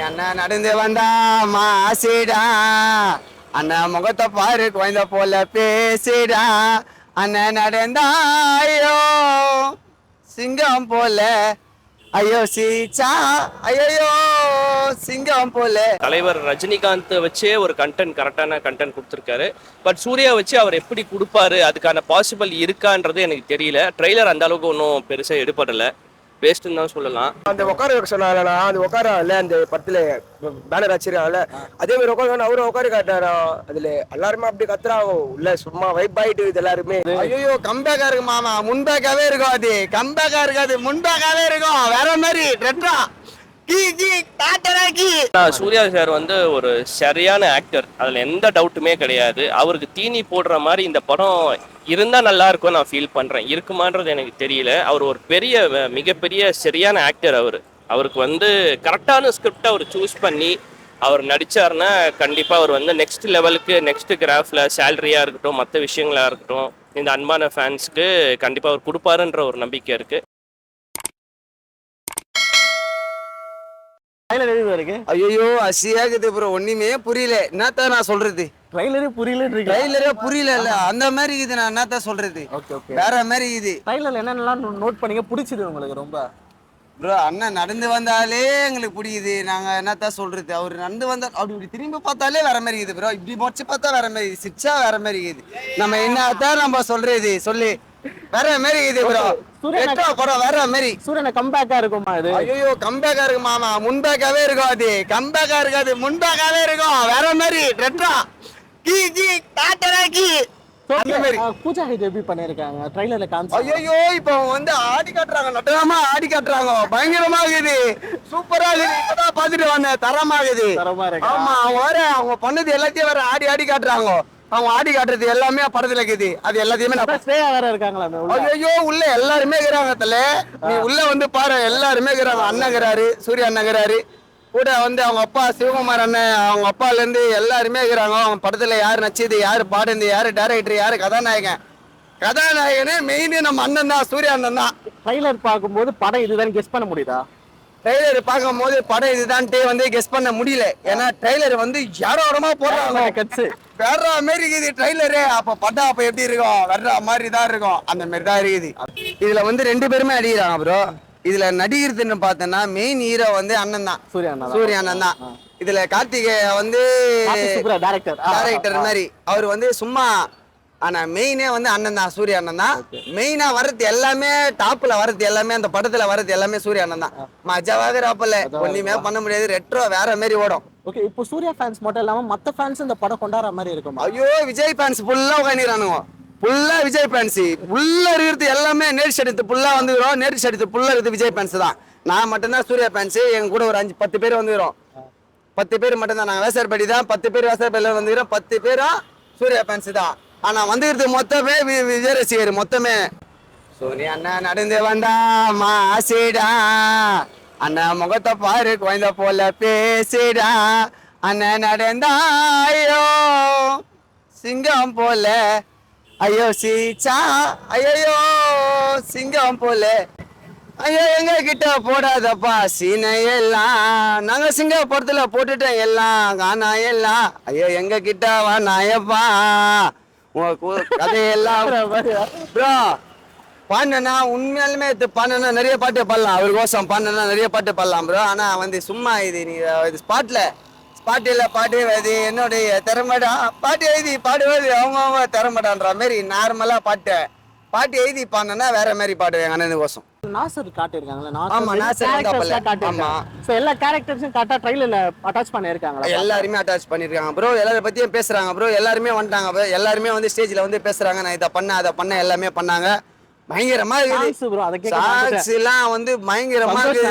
அண்ணன் நடந்து வந்தா மாசிடா, அண்ணன் முகத்தை பாரு குழந்த போல பேசிடா, அண்ணன் நடந்தாயோ சிங்கம் போல, ஐயோ சீச்சா ஐயோ சிங்கம் போல. தலைவர் ரஜினிகாந்த் வச்சே ஒரு கரெக்டான கண்டென்ட் கொடுத்துருக்காரு. பட் சூர்யா வச்சு அவர் எப்படி கொடுப்பாரு, அதுக்கான பாசிபிள் இருக்கான்றது எனக்கு தெரியல. ட்ரெய்லர் அந்த அளவுக்கு ஒன்றும் பெருசாக எடுப்படலை, வேஸ்ட்டுன்னு தான் சொல்லலாம். அந்த உட்கார வைக்க சொன்னாங்களா, அந்த உட்காரல அந்த படத்துல பேனர் வச்சிருக்காங்கல்ல, அதே மாதிரி உட்காந்து அவரும் உட்கார காட்டாரா, அதுல எல்லாருமே அப்படி கத்துறாங்க உள்ள, சும்மா வைப் ஆயிட்டு இது எல்லாருமே. ஐயோ கம்பேக்கா இருக்கு மாமா, முன்பேக்காவே இருக்கும், அது கம்பேக்கா இருக்காது முன்பேக்காவே இருக்கும், வேற மாதிரி ரெட்ரா சூர்யா சார் வந்து ஒரு சரியான ஆக்டர், அதுல எந்த டவுட்டுமே கிடையாது. அவருக்கு தீனி போடுற மாதிரி இந்த படம் இருந்தா நல்லா இருக்கும் நான் ஃபீல் பண்றேன். இருக்குமான்றது எனக்கு தெரியல. அவர் ஒரு மிகப்பெரிய சரியான ஆக்டர். அவருக்கு வந்து கரெக்டான ஸ்கிரிப்டை அவர் சூஸ் பண்ணி அவர் நடிச்சாருன்னா கண்டிப்பா அவர் வந்து நெக்ஸ்ட் லெவலுக்கு, நெக்ஸ்ட் கிராஃப்ல சேலரியா இருக்கட்டும், மற்ற விஷயங்களா இருக்கட்டும், இந்த அன்பான ஃபேன்ஸ்க்கு கண்டிப்பா அவர் கொடுப்பாருன்ற ஒரு நம்பிக்கை இருக்கு. ஐயோ அசியாகுது ப்ரோ, ஒண்ணுமே புரியல. என்னத்தான் நான் சொல்றது, ட்ரைலரே புரியல இல்ல, அந்த மாதிரி இது நான் என்னத்தான் சொல்றது, வேற மாதிரி இது. ட்ரைலர்ல என்னென்னலாம் நோட் பண்ணீங்க, பிடிச்சது உங்களுக்கு ரொம்ப? ப்ரோ அண்ணன் நடந்து வந்தாலே எங்களுக்கு பிடிக்குது. நாங்க என்னத்தான் சொல்றது, அவர் நடந்து வந்தா அப்படி திரும்பி பார்த்தாலே வேற மாதிரி இருக்குது ப்ரோ, இப்படி முடிச்சு பார்த்தா வேற மாதிரி, சிச்சா வேற மாதிரி இருக்குது. நம்ம என்னத்தான் நம்ம சொல்றது சொல்லி வேற மாதிரி இது ப்ரோ. படம் வேற மாதிரி. சூரியனை கம்பேக்கா இருக்குமா இது? ஐயோ கம்பேக்கா இருக்கு மாமா, முன்பேக்காவே இருக்கும், அது கம்பேக்கா இருக்காது முன்பேக்காவே இருக்கும், வேற மாதிரி ரெட்ரா கீ கீ காட்டரா கீ. பூஜா ஹிட் எப்படி பண்ணிருக்காங்க ட்ரைலர்ல காமிச்சு? ஐயோ இப்போ வந்து ஆடி காட்டுறாங்க, நட்டமா ஆடி காட்டுறாங்க, பயங்கரமா இருக்குது, சூப்பரா இருக்குது. இப்பதான் பாத்துட்டு வந்தேன், தரமா இருக்குது. ஆமா அவங்க பண்ணது எல்லாத்தையும் வேற ஆடி ஆடி காட்டுறாங்க. அவங்க ஆடி காட்டுறது எல்லாமே படத்துல இருக்குது, அது எல்லாத்தையுமே வேற இருக்காங்களா? ஐயோ உள்ள எல்லாருமே இருக்கிறாங்க தல, நீ உள்ள வந்து பாரு, எல்லாருமே இருக்கிறாங்க. அண்ணங்கிறாரு, சூர்யா அண்ணங்கிறாரு, கூட வந்து அவங்க அப்பா சிவகுமார் அண்ணன், அவங்க அப்பால இருந்து எல்லாருமே இருக்கிறாங்க. அவங்க படத்துல யாரு நச்சது, யாரு பாடுது, யாரு டைரக்டர், யாரு கதாநாயகனே மெயின் நம்ம அண்ணன் தான், சூர்யா அண்ணன் தான். ட்ரைலர் பார்க்கும்போது படம் இதுதான் கெஸ் பண்ண முடியுதா? ட்ரெய்லர் பார்க்கும் போது படம் இதுதான்ட்டு வந்து கெஸ் பண்ண முடியல. ஏன்னா ட்ரெய்லர் வந்து யாரோடமா போடுறாங்க, வேற மாதிரி இருக்குது ட்ரெய்லரு. அப்ப படம் அப்ப எப்படி இருக்கும், வேற மாதிரி தான் இருக்கும், அந்த மாதிரி தான் இருக்குது. இதுல வந்து 2 பேருமே நடிக்கிறாங்க ப்ரோ. இதுல நடிக்கிறதுன்னு பார்த்தோன்னா மெயின் ஹீரோ வந்து அண்ணன் தான், சூர்யா அண்ணன் தான். இதுல கார்த்திகேய வந்து டைரக்டர் மாதிரி, அவர் வந்து சும்மா, ஆனா மெயினே வந்து அண்ணன் தான், சூர்யா அண்ணன் தான். மெயினா வர்றது எல்லாமே, டாப்ல வர்றது எல்லாமே, அந்த படத்துல வர்றது எல்லாமே சூர்யா அண்ணன் தான். மஜாவாக ராப்பல ஒண்ணுமே பண்ண முடியாது, ரெட்ரோ வேற மாதிரி ஓடும். ஓகே, இப்போ சூர்யா ஃபேன்ஸ் மட்டும் இல்லாம மத்த ஃபேன்ஸ் இந்த படம் கொண்டாடுற மாதிரி இருக்கும். ஐயோ விஜய் ஃபேன்ஸ் ஃபுல்லா உட்காந்துறானுங்க, ஃபுல்லா விஜய் ஃபேன்ஸ் ஃபுல்லா இருக்கிறது எல்லாமே. நேர்ச்சி எடுத்து ஃபுல்லா வந்துக்கிறோம், நேர்ச்சி எடுத்து ஃபுல்லா இருக்குது விஜய் ஃபேன்ஸ் தான். நான் மட்டும்தான் சூர்யா ஃபேன்ஸ், எங்க கூட ஒரு 5-10 பேர் வந்துக்கிறோம். 10 பேர் மட்டும்தான், நாங்க வேசார்படி தான், 10 பேர் வேசார்படியில வந்துக்கிறோம், 10 பேரும் சூர்யா ஃபேன்ஸ் தான். ஆனா வந்துக்கிறது மொத்தமே விஜய் ரசிகர் மொத்தமே. சூர்யா அண்ணன் நடந்து வந்தா மாசிடா, அண்ணன் முகத்தை பாரு குழந்த போல பேசிடா, அண்ணன் நடந்தாயோ சிங்கம் போல, ஐயோ சீச்சா ஐயோ சிங்கம் போல, ஐயோ எங்க கிட்ட போடாதப்பா சீனையெல்லாம், நாங்க சிங்கப்பூரத்துல போட்டுட்டோம் எல்லாம் காணா எல்லாம், ஐயோ எங்க கிட்ட வா நாயப்பா கதையெல்லாம். ப்ரோ பாண்டனா உண்மையாலுமே பாண்டனா நிறைய பாட்டு பாடலாம், அவர் கோசம் பாண்டனா நிறைய பாட்டு பாடலாம் ப்ரோ. ஆனா வந்து சும்மா இது இது ஸ்பாட்டில் பாட்டு அது என்னுடைய திறமைடா, பாட்டு எழுதி பாடுவது அவங்க திறமைடான்ற மாதிரி நார்மலா பாட்டு எழுதி பாடினா வேற மாதிரி பாடுவேன் அண்ணனு கோசம். நாசர் காட்டிருக்காங்கல, ஆமா நாசர் ஆமா, சோ எல்லா கேரக்டர்ஸும் காட்டா ட்ரைலர்ல அட்டாச் பண்ணிருக்காங்க, எல்லாரும் அட்டாச் பண்ணிருக்காங்க ப்ரோ. எல்லாரும் பத்தியும் பேசுறாங்க ப்ரோ, எல்லாருமே வந்துட்டாங்க ப்ரோ, எல்லாருமே வந்து ஸ்டேஜ்ல வந்து பேசுறாங்க, நான் இத பண்ண அதை பண்ண எல்லாமே பண்ணாங்க. பயங்கரமா இருக்குது ப்ரோ, அத கேக்க சாங்ஸ் எல்லாம் வந்து பயங்கரமா இருக்குது,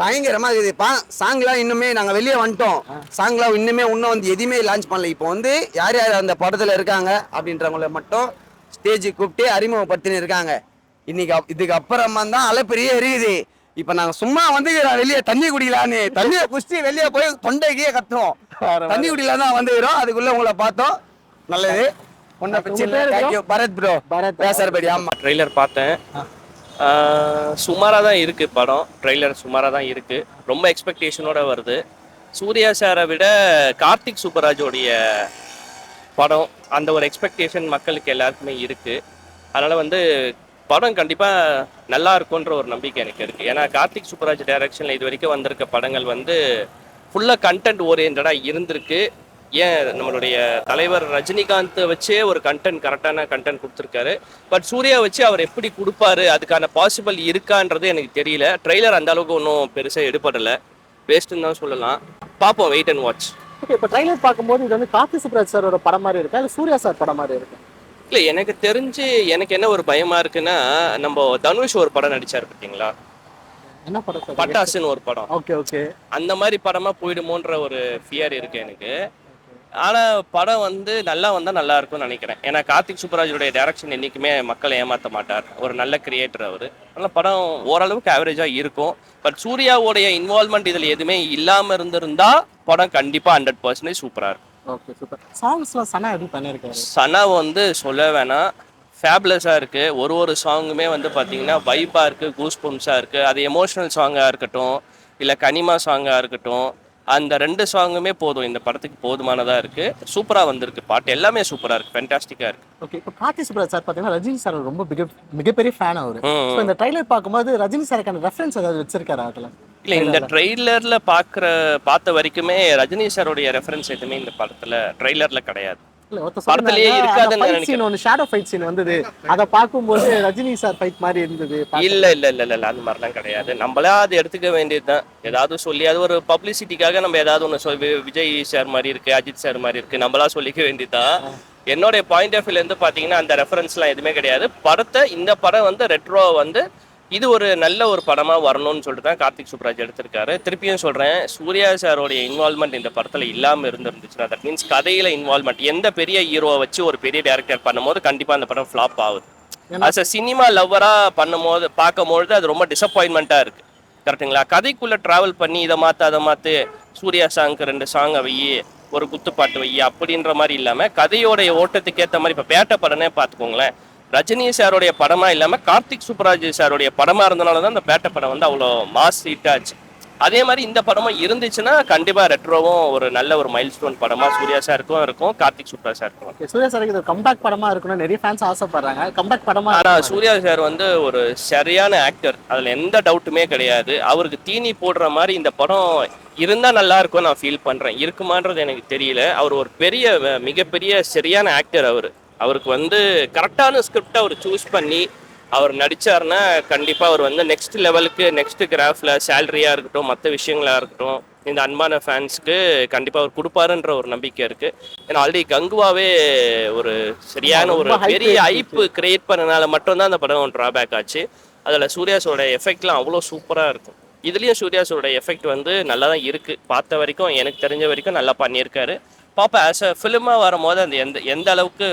பயங்கரமா இருக்குது. சாங்லாம் இன்னுமே நாங்க வெளியே வந்துட்டோம், சாங்லாம் இன்னுமே இன்னும் வந்து எதுவுமே லான்ச் பண்ணல. இப்போ வந்து யார் யார் அந்த படத்துல இருக்காங்க அப்படின்றவங்கள மட்டும் ஸ்டேஜுக்கு கூப்பிட்டு அறிமுகப்படுத்தின்னு இருக்காங்க. இன்னைக்கு இதுக்கு அப்புறமா தான் அலைப்பெரிய இருக்குது. இப்ப நாங்க சும்மா வந்து வெளியே தண்ணி குடிக்கலான்னு, தண்ணியை குடிச்சு வெளியே போய் தொண்டைக்கே கத்துறோம், தண்ணி குடிக்கலாம் தான் வந்துக்கிறோம். அதுக்குள்ள உங்களை பார்த்தோம், நல்லது. ஒன்னும் பிரச்சனை இல்லை. தேங்க்யூ பரத் ப்ரோ, பேசறபடி. ஆமா ட்ரெய்லர் பார்த்தேன், சுமாராக தான் இருக்குது படம். ட்ரெய்லர் சுமாராக தான் இருக்குது. ரொம்ப எக்ஸ்பெக்டேஷனோட வருது. சூர்யா சாரை விட கார்த்திக் சுப்பராஜோடைய படம் அந்த ஒரு எக்ஸ்பெக்டேஷன் மக்களுக்கு எல்லாருக்குமே இருக்குது. அதனால் வந்து படம் கண்டிப்பாக நல்லா இருக்குன்ற ஒரு நம்பிக்கை எனக்கு இருக்குது. ஏன்னா கார்த்திக் சுப்பராஜ் டைரக்ஷனில் இது வரைக்கும் வந்திருக்க படங்கள் வந்து ஃபுல்லாக கண்டென்ட் ஓரியன்டாக இருந்திருக்கு. ஏன் நம்மளுடைய தலைவர் ரஜினிகாந்த் வச்சே ஒரு கரெக்டான கண்டென்ட் கொடுத்துருக்காரு. பட் சூர்யா வச்சு அவர் எப்படி கொடுப்பாரு, அதுக்கான பாசிபிள் இருக்கான்றது எனக்கு தெரியல. ட்ரெய்லர் அந்த அளவுக்கு ஒன்றும் பெருசாக எடுப்படலை, வேஸ்ட்டுன்னு தான் சொல்லலாம். பார்ப்போம், வெயிட் அண்ட் வாட்ச். ஓகே, இப்போ ட்ரைலர் பார்க்கும்போது இது வந்து கார்த்திக் சுப்ராஜ் சாரோட படம் மாதிரி இருக்கா இல்லை சூர்யா சார் படம் மாதிரி இருக்கு? இல்லை, எனக்கு தெரிஞ்சு எனக்கு என்ன ஒரு பயமா இருக்குன்னா, நம்ம தனுஷ் ஒரு படம் நடிச்சார் பார்த்தீங்களா, என்ன படம் சார்? பட்டாசுன்னு ஒரு படம். Okay okay. அந்த மாதிரி படமா போயிடுமோன்ற ஒரு ஃபியர் இருக்கு எனக்கு. ஆனா படம் வந்து நல்லா வந்தா நல்லா இருக்கும்னு நினைக்கிறேன். ஏன்னா கார்த்திக் சுப்பராஜுடைய டைரக்ஷன் என்னைக்குமே மக்களை ஏமாற்ற மாட்டார். ஒரு நல்ல கிரியேட்டர் அவரு. அதனால படம் ஓரளவுக்கு ஆவரேஜா இருக்கும். பட் சூர்யாவுடைய இன்வால்மெண்ட் இதுல எதுவுமே இல்லாம இருந்திருந்தா படம் கண்டிப்பா 100% சூப்பரா இருக்கும். Okay, super. சாங்ஸ்லாம் சனா எப்படி பண்ணியிருக்காரு? சனா வந்து சொல்ல வேணாம், ஃபேப்லஸாக இருக்குது. ஒரு சாங்குமே வந்து பார்த்தீங்கன்னா வைப்பாக இருக்குது, கூஸ் பம்ப்ஸாக இருக்குது. அது எமோஷ்னல் சாங்காக இருக்கட்டும், இல்லை கனிமா சாங்காக இருக்கட்டும், அந்த 2 சாங்குமே போதும், இந்த படத்துக்கு போதுமானதாக இருக்குது. சூப்பராக வந்திருக்கு, பாட்டு எல்லாமே சூப்பராக இருக்குது, ஃபென்டாஸ்டிக்காக இருக்குது. ஓகே, இப்போ கார்த்திக் சுப்ராஜ் சார் பார்த்தீங்கன்னா ரஜினி சார் ரொம்ப மிகப்பெரிய ஃபேன் அவர். ஸோ இந்த ட்ரைலர் பார்க்கும்போது ரஜினி சாருக்கான ரெஃபரன்ஸ் ஏதாவது வச்சிருக்காரு அதில்? இல்லை, இந்த ட்ரெய்லரில் பார்த்த வரைக்குமே ரஜினி சாரோடைய ரெஃபரன்ஸ் எதுவுமே இந்த படத்தில் ட்ரெய்லரில் கிடையாது. படத்திலேயே இருக்காதுன்னு நினைக்கிறேன். ஒன்னு ஷேடோ ஃபைட் சீன் வந்தது, அத பாக்கும்போது ரஜினி சார் ஃபைட் மாதிரி இருந்தது. இல்ல அந்த மாதிரிலாம் கிடையாது. நம்மளா அதை எடுத்துக்க வேண்டியதுதான். ஏதாவது சொல்லி அது ஒரு பப்ளிசிட்டிக்காக நம்ம ஏதாவது ஒன்று விஜய் சார் மாதிரி இருக்கு, அஜித் சார் மாதிரி இருக்கு, நம்மளா சொல்லிக்க வேண்டியதுதான். என்னுடைய பாயிண்ட் ஆஃப் வியூல இருந்து பாத்தீங்கன்னா அந்த ரெஃபரன்ஸ்லாம் எதுவுமே கிடையாது. இந்த படம் வந்து ரெட்ரோ வந்து இது ஒரு நல்ல ஒரு படமா வரணும்னு சொல்லிட்டு தான் கார்த்திக் சுப்ராஜ் எடுத்திருக்காரு. திருப்பியும் சொல்றேன், சூர்யா சாரோடைய இன்வால்மெண்ட் இந்த படத்துல இல்லாம இருந்துச்சுன்னா, தட் மீன்ஸ் கதையில இன்வால்மெண்ட் எந்த பெரிய ஹீரோவை வச்சு ஒரு பெரிய டைரக்டர் பண்ணும்போது கண்டிப்பா அந்த படம் ஃபிளாப் ஆகுது. அஸ் அ சினிமா லவ்வரா பார்க்கும்போது அது ரொம்ப டிசப்பாயின்மெண்டா இருக்கு. கரெக்டுங்களா? கதைக்குள்ள டிராவல் பண்ணி இதை மாத்து அதை மாத்து, சூர்யா சாங்க்கு 2 சாங்கை வை, ஒரு குத்துப்பாட்டு வை அப்படின்ற மாதிரி இல்லாம கதையோடைய ஓட்டத்துக்கு ஏற்ற மாதிரி. இப்ப பேட்ட படனே பார்த்துக்கோங்களேன், ரஜினி சாரோடைய படமா இல்லாம கார்த்திக் சுப்ராஜ் சாரோடைய படமா இருந்தனாலதான் அந்த பேட்ட படம் வந்து அவ்வளோ மாஸ் ஹிட் ஆச்சு. அதே மாதிரி இந்த படமும் இருந்துச்சுன்னா கண்டிப்பா ரெட்ரோவும் ஒரு நல்ல ஒரு மைல் ஸ்டோன் படமா சூர்யா சாருக்கும் இருக்கும், கார்த்திக் சுப்ராஜ் சாருக்கும். சூர்யா சாருக்கு இது கம்பேக் படமா இருக்கணும் நிறைய ஃபேன்ஸ் ஆசைப்படுறாங்க. கம்பேக் படமா, ஆனா சூர்யா சார் வந்து ஒரு சரியான ஆக்டர், அதுல எந்த டவுட்டுமே கிடையாது. அவருக்கு தீனி போடுற மாதிரி இந்த படம் இருந்தா நல்லா இருக்கும் நான் ஃபீல் பண்றேன். இருக்குமான்றது எனக்கு தெரியல. அவர் ஒரு மிகப்பெரிய சரியான ஆக்டர். அவருக்கு வந்து கரெக்டான ஸ்கிரிப்டை அவர் சூஸ் பண்ணி அவர் நடிச்சாருன்னா கண்டிப்பா அவர் வந்து நெக்ஸ்ட் லெவலுக்கு, நெக்ஸ்ட் கிராஃப்ல சேலரியா இருக்கட்டும், மற்ற விஷயங்களா இருக்கட்டும், இந்த அன்பான ஃபேன்ஸ்க்கு கண்டிப்பா அவர் கொடுப்பாருன்ற ஒரு நம்பிக்கை இருக்கு. ஏன்னா ஆல்ரெடி கங்குவாவே ஒரு சரியான ஒரு பெரிய ஐப்பு கிரியேட் பண்ணனால மட்டும்தான் அந்த படம் டிராபேக் ஆச்சு. அதுல சூர்யாஸோட எஃபெக்ட்லாம் அவ்வளோ சூப்பரா இருக்கும். இதுலயும் சூர்யாஸோட எஃபெக்ட் வந்து நல்லா தான் இருக்கு. பார்த்த வரைக்கும் எனக்கு தெரிஞ்ச வரைக்கும் நல்லா பண்ணியிருக்காரு. பாப்பா ஆஸ் அ ஃபிலிமா வரும்போது அந்த எந்த அளவுக்கு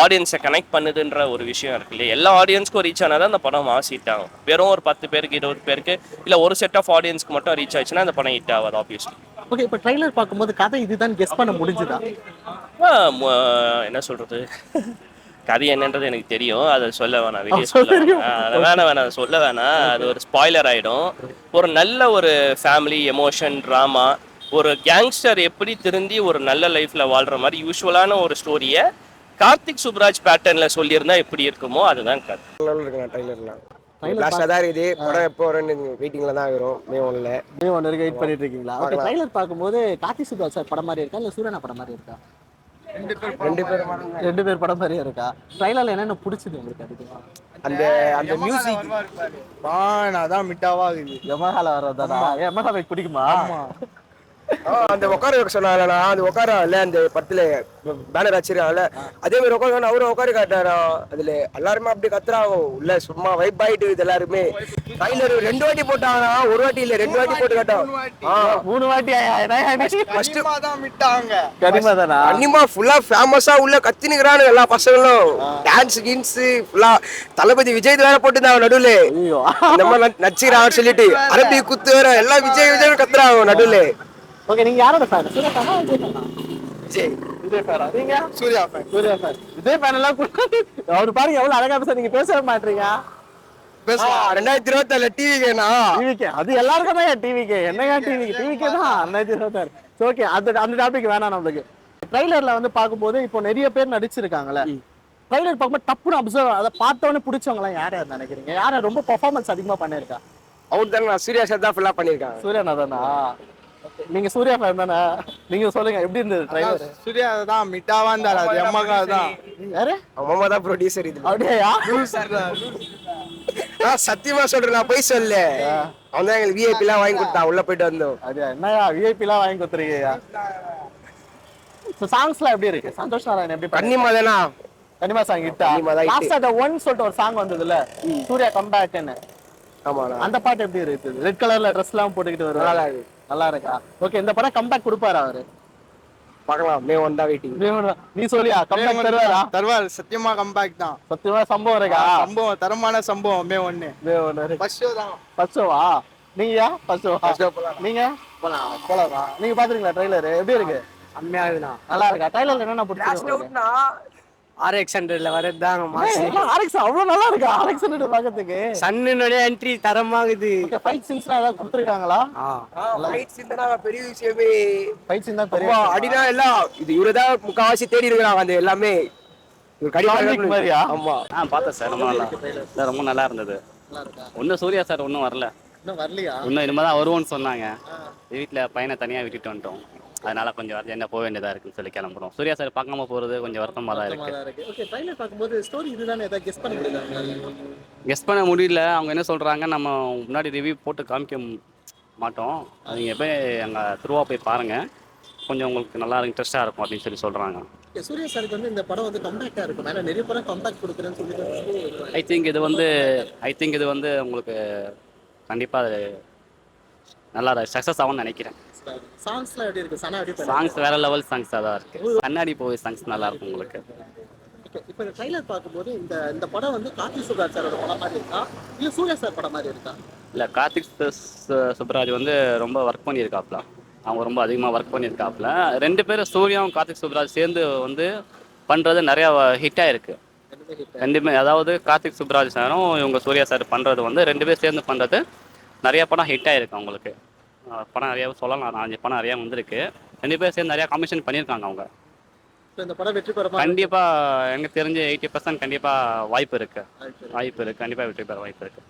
ஆடியன்ஸை கனெக்ட் பண்ணுதுன்ற ஒரு விஷயம் இருக்கு இல்லையா. எல்லா ஆடியன்ஸ்க்கும் ரீச் ஆனால் தான் அந்த படம் மாஸ் ஹிட் ஆகும். வெறும் ஒரு 10 பேருக்கு 20 பேருக்கு இல்லை ஒரு செட் ஆஃப் ஆடியன்ஸ்க்கு மட்டும் ரீச் ஆச்சுன்னா அந்த படம் ஹிட் ஆகாது ஆப்வியஸ்லி. ஓகே, இப்போ ட்ரைலர் பார்க்கும்போது கதை இதுதான் கெஸ் பண்ண முடிஞ்சுதா? என்ன சொல்றது, கதை என்னன்றது எனக்கு தெரியும், அதை சொல்ல வேணாம், வெளியே சொல்ல வேணாம், அது ஒரு ஸ்பாய்லர் ஆயிடும். ஒரு நல்ல ஒரு ஃபேமிலி எமோஷன் ட்ராமா, ஒரு கேங்ஸ்டர் எப்படி திருந்தி ஒரு நல்ல லைஃப்ல வாழ்ற மாதிரி யூஸ்வலான ஒரு ஸ்டோரியை கார்த்திக் சுப்ராஜ் பேட்டர்ன்ல சொல்லியிருந்தா எப்படி இருக்குமோ அதுதான் கதை. படம் எப்போ வரும்னு வெயிட்டிங்ல தான் இருக்கிறோம். மே 1 வெயிட் பண்ணிட்டு இருக்கீங்களா? ஓகே, ட்ரைலர் பார்க்கும்போது கார்த்திக் சுப்ராஜ் சார் படம் மாதிரி இருக்கா இல்லை சூர்யா படம் மாதிரி இருக்கா? ரெண்டு பேர் படம் மாதிரியே இருக்கா? ட்ரைலர்ல என்னென்ன பிடிச்சது உங்களுக்கு? அதுக்கு அந்த மியூசிக் அதான் மிட்டாவா இருக்குது. யமஹால வர்றதா? யமஹா பைக் பிடிக்குமா? அந்த உட்கார வைக்க சொன்னாங்கண்ணா, அது உட்காரல அந்த படத்துல பேனர் வச்சிருக்காங்கல்ல, அதே மாதிரி உட்காந்து அவரும் உட்கார காட்டாராம். அதுல எல்லாருமே அப்படி கத்துறாங்க உள்ள, சும்மா வைப் ஆயிட்டு இது எல்லாருமே. ட்ரைலர் 2 வாட்டி போட்டாங்கன்னா, 1 வாட்டி இல்ல 2 வாட்டி போட்டு காட்டாங்க. 3 வாட்டி ஃபர்ஸ்ட் கனிமா ஃபுல்லா ஃபேமஸா உள்ள கத்தினுக்குறானு எல்லா பசங்களும். டான்ஸ் கின்ஸ் ஃபுல்லா தளபதி விஜய் வேற போட்டுருந்தாங்க நடுவுல. இந்த மாதிரி நச்சுக்கிறான்னு சொல்லிட்டு அரபி குத்து வேற எல்லாம் விஜய் கத்துறாங்க நடுவுல. ஓகே, நீங்க யாரோட ஃபேன்? சூர்யா ஃபேனா விஜய் ஃபேனா? விஜய் ஃபேனா? நீங்க சூர்யா ஃபேன். விஜய் ஃபேன் எல்லாம் அவர் பாருங்க எவ்வளவு அழகா பேச, நீங்க பேசவே மாட்டீங்க. பேசலாம் 2024 டிவிக்கேனா டிவிக்கே அது எல்லாருக்கும் தான் டிவிக்கே. என்னையா டிவிக்கே தான் 2026. ஓகே, அந்த டாபிக் வேணாம் நம்மளுக்கு. ட்ரைலர்ல வந்து பார்க்கும்போது இப்போ நிறைய பேர் நடிச்சிருக்காங்கல்ல, ட்ரைலர் பார்க்கும்போது டப்புன்னு அப்சர்வ் அதை பார்த்தோன்னே பிடிச்சவங்களாம் யார் யார் நினைக்கிறீங்க? யாரை ரொம்ப பெர்ஃபார்மன்ஸ் அதிகமாக பண்ணியிருக்கா? அவர் தானே, நான் சூர்யா சார் தான் ஃபுல்லா பண்ணியிருக்காங்க. சூர்யா தானா? நீங்க சூர்யா ஃபேன் தானே? நீங்க சொல்லுங்க எப்படி இருந்தது ட்ரைலர்? சூர்யா தான் மிட்டாவா இருந்தாரு, அது அம்மாக்கா தான். யாரு? அம்மா தான் ப்ரொடியூசர் இது. அப்படியா? நான் சத்தியமா சொல்றேன், நான் போய் சொல்லு. அவன் தான் எங்களுக்கு விஐபி எல்லாம் வாங்கி கொடுத்தான், உள்ள போயிட்டு வந்தோம். அது என்னயா விஐபிலாம் வாங்கி கொடுத்துருக்கீங்க? சாங்ஸ்லாம் எப்படி இருக்கு? சந்தோஷ் நாராயண் எப்படி பண்ணி? கன்னிமா தானா? கனிமா சாங் ஹிட்டா? கன்னிமா தான் hit. லாஸ்ட் அந்த ஒன் சொல்லிட்டு ஒரு சாங் வந்ததுல, சூர்யா கம்பேக்னு, ஆமாண்ணா, அந்த பாட்டு எப்படி இருக்கு? ரெட் கலர்ல ட்ரெஸ் எல்லாம் போட்டுக்கிட்டு நல்லா வருவாரு. இருக்கு. நல்லா இருக்கா? ஓகே, இந்த படம் கம்பேக் கொடுப்பாரா அவரு? பார்க்கலாம், மே 1 தான் வெயிட்டிங். நீ சொல்லியா கம்பேக் தருவாரா? தருவார், சத்தியமா கம்பேக் தான். சத்தியமா சம்பவம் இருக்கா? சம்பவம், தரமான சம்பவம். மே 1 ஃபர்ஸ்ட் ஷோ தான். பச்சோவா? நீங்கயா? பச்சோவா? First show போலாம். நீங்க போலாமா? நீங்க பாத்துறீங்களா ட்ரைலர்? எப்படி இருக்கு? செம்மையா இருக்குண்ணா. நல்லா இருக்கா? ட்ரைலர்ல என்னென்ன பிடிச்சிருக்கு? RX100ல வரதுதாங்க ஆர்எக்ஸ் அவ்வளவு நல்லா இருக்கா? ஆர்எக்ஸ் பாக்கிறதுக்கு சன்னுடைய என்ட்ரி தரமாகுது. ஃபைட் சீன்ஸ்லாம் ஏதாவது கொடுத்துருக்காங்களா? ஃபைட்ஸ் இருந்தா பெரிய விஷயமே. ஃபைட் சீன் தான் பெரிய அப்பா, அடினா எல்லாம் இது இவரதான் முக்காவாசி தேடி இருக்கிறாங்க அந்த எல்லாமே. இவர் John Wick மாதிரியா? ஆமா. பார்த்தேன் சார், ரொம்ப நல்லா சார், ரொம்ப நல்லா இருந்தது. நல்லா இருக்கா? ஒன்றும் சூர்யா சார் ஒன்றும் வரல, இன்னும் வரலையா? இன்னும் இனிமேல் தான் வருவோன்னு சொன்னாங்க. வீட்டில் பையனை தனியாக விட்டுட்டு வந்துட்டோம், அதனால கொஞ்சம் அர்ஜென்ட்டாக போக வேண்டியதாக இருக்குன்னு சொல்லி கிளம்புறோம். சூர்யா சார் பார்க்காம போகிறது கொஞ்சம் வருத்தமாக தான் இருக்குது. ஓகே, ட்ரைலர் பார்க்கும்போது ஸ்டோரி இதுதானே, ஏதாவது கெஸ் பண்ண முடியுதா? கெஸ் பண்ண முடியல. அவங்க என்ன சொல்கிறாங்க, நம்ம முன்னாடி ரிவ்யூ போட்டு காமிக்க மாட்டோம், அது நீங்கள் போய் அங்கே த்ரூவாக போய் பாருங்கள், கொஞ்சம் உங்களுக்கு நல்லா இன்ட்ரெஸ்ட்டாக இருக்கும் அப்படின்னு சொல்லி சொல்கிறாங்க. சூர்யா சாருக்கு வந்து இந்த படம் வந்து கம்பேக்டா இருக்கும். ஏன்னா நிறைய படம் கம்பேக்ட் கொடுக்குறேன்னு சொல்லிட்டு ஐ திங்க் இது வந்து உங்களுக்கு கண்டிப்பாக நல்லா சக்ஸஸ் ஆகும்னு நினைக்கிறேன். சாங்ஸ்லாம் எப்படி இருக்கு? சனா எப்படி சாங்ஸ் வேற லெவல் சாங்ஸாக தான் இருக்குது. கண்ணாடி போய் சாங்ஸ் நல்லா இருக்கும் உங்களுக்கு. இப்போ இந்த ட்ரைலர் பார்க்கும்போது இந்த படம் வந்து கார்த்திக் சுப்ராஜ் சாரோட படம் மாதிரி இருக்கா, இல்லை சூர்யா சார் படம் மாதிரி இருக்கா? இல்லை, கார்த்திக் சுப்ராஜ் வந்து ரொம்ப ஒர்க் பண்ணியிருக்காப்புல, அவங்க ரொம்ப அதிகமாக ஒர்க் பண்ணியிருக்காப்புல. ரெண்டு பேரும் சூர்யாவும் கார்த்திக் சுப்ராஜ் சேர்ந்து வந்து பண்ணுறது நிறையா ஹிட்டாக இருக்குது. ரெண்டுமே, அதாவது கார்த்திக் சுப்ராஜ் சாரும் இவங்க சூர்யா சார் பண்ணுறது வந்து ரெண்டு பேர் சேர்ந்து பண்ணுறது நிறைய படம் ஹிட்டாக இருக்குது அவங்களுக்கு. படம் நிறையா சொல்லலாம், 4 படம் நிறையா வந்திருக்கு. ரெண்டு பேர் சேர்ந்து நிறையா காம்பினேஷன் பண்ணியிருக்காங்க அவங்க. இந்த படம் வெற்றி பெற கண்டிப்பாக எனக்கு தெரிஞ்சு 80% கண்டிப்பாக வாய்ப்பு இருக்குது, கண்டிப்பாக வெற்றி பெற வாய்ப்பு இருக்குது.